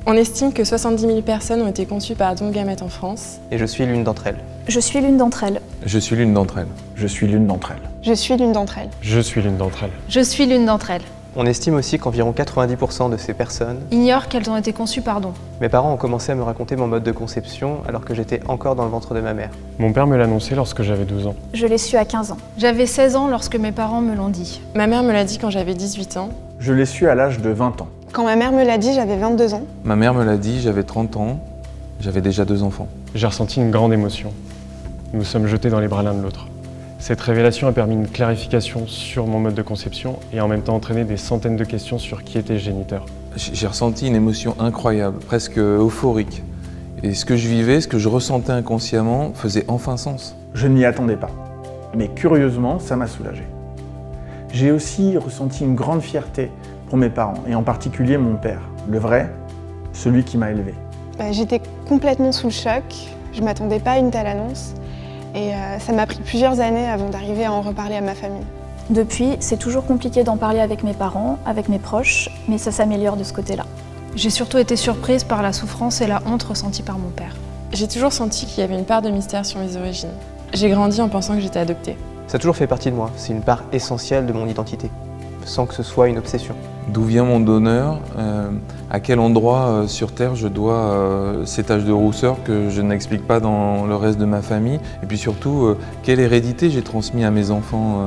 On estime que 70 000 personnes ont été conçues par don de gamètes en France. Et je suis l'une d'entre elles. Je suis l'une d'entre elles. Je suis l'une d'entre elles. Je suis l'une d'entre elles. Je suis l'une d'entre elles. Je suis l'une d'entre elles. Je suis l'une d'entre elles. On estime aussi qu'environ 90% de ces personnes Ignorent qu'elles ont été conçues par don. Mes parents ont commencé à me raconter mon mode de conception alors que j'étais encore dans le ventre de ma mère. Mon père me l'a annoncé lorsque j'avais 12 ans. Je l'ai su à 15 ans. J'avais 16 ans lorsque mes parents me l'ont dit. Ma mère me l'a dit quand j'avais 18 ans. Je l'ai su à l'âge de 20 ans. Quand ma mère me l'a dit, j'avais 22 ans. Ma mère me l'a dit, j'avais 30 ans, j'avais déjà 2 enfants. J'ai ressenti une grande émotion. Nous sommes jetés dans les bras l'un de l'autre. Cette révélation a permis une clarification sur mon mode de conception et a en même temps entraîné des centaines de questions sur qui était le géniteur. J'ai ressenti une émotion incroyable, presque euphorique. Et ce que je vivais, ce que je ressentais inconsciemment, faisait enfin sens. Je ne m'y attendais pas. Mais curieusement, ça m'a soulagé. J'ai aussi ressenti une grande fierté pour mes parents, et en particulier mon père, le vrai, celui qui m'a élevé. J'étais complètement sous le choc, je ne m'attendais pas à une telle annonce, et ça m'a pris plusieurs années avant d'arriver à en reparler à ma famille. Depuis, c'est toujours compliqué d'en parler avec mes parents, avec mes proches, mais ça s'améliore de ce côté-là. J'ai surtout été surprise par la souffrance et la honte ressenties par mon père. J'ai toujours senti qu'il y avait une part de mystère sur mes origines. J'ai grandi en pensant que j'étais adoptée. Ça a toujours fait partie de moi, c'est une part essentielle de mon identité, sans que ce soit une obsession. D'où vient mon donneur? À quel endroit sur Terre je dois ces taches de rousseur que je n'explique pas dans le reste de ma famille? Et puis surtout, quelle hérédité j'ai transmis à mes enfants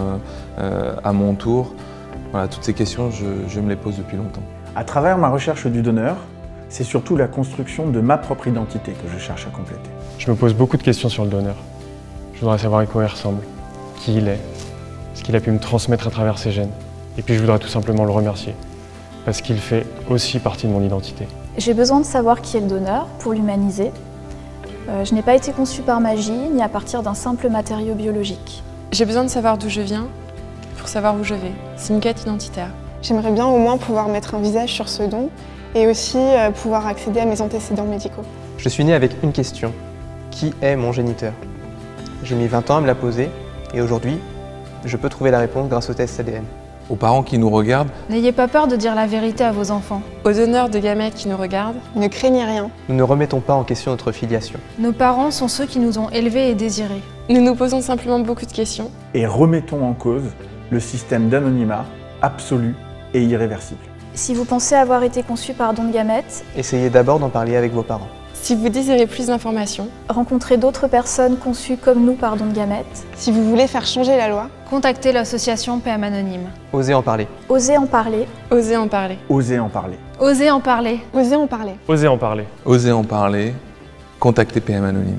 à mon tour? Voilà, toutes ces questions, je me les pose depuis longtemps. À travers ma recherche du donneur, c'est surtout la construction de ma propre identité que je cherche à compléter. Je me pose beaucoup de questions sur le donneur. Je voudrais savoir à quoi il ressemble, qui il est, ce qu'il a pu me transmettre à travers ses gènes. Et puis je voudrais tout simplement le remercier, parce qu'il fait aussi partie de mon identité. J'ai besoin de savoir qui est le donneur pour l'humaniser. Je n'ai pas été conçue par magie, ni à partir d'un simple matériau biologique. J'ai besoin de savoir d'où je viens pour savoir où je vais. C'est une quête identitaire. J'aimerais bien au moins pouvoir mettre un visage sur ce don et aussi pouvoir accéder à mes antécédents médicaux. Je suis né avec une question. Qui est mon géniteur? J'ai mis 20 ans à me la poser et aujourd'hui, je peux trouver la réponse grâce au test ADN. Aux parents qui nous regardent, N'ayez pas peur de dire la vérité à vos enfants. Aux donneurs de gamètes qui nous regardent, Ne craignez rien. Nous ne remettons pas en question notre filiation. Nos parents sont ceux qui nous ont élevés et désirés. nous nous posons simplement beaucoup de questions. Et remettons en cause le système d'anonymat absolu et irréversible. Si vous pensez avoir été conçu par don de gamètes, Essayez d'abord d'en parler avec vos parents. Si vous désirez plus d'informations, rencontrez d'autres personnes conçues comme nous par don de gamètes, Si vous voulez faire changer la loi, Contactez l'association PM Anonyme. Osez en parler. osez en parler. osez en parler. Osez en parler. Osez en parler. osez en parler. Osez en parler. osez en parler, contactez PM Anonyme.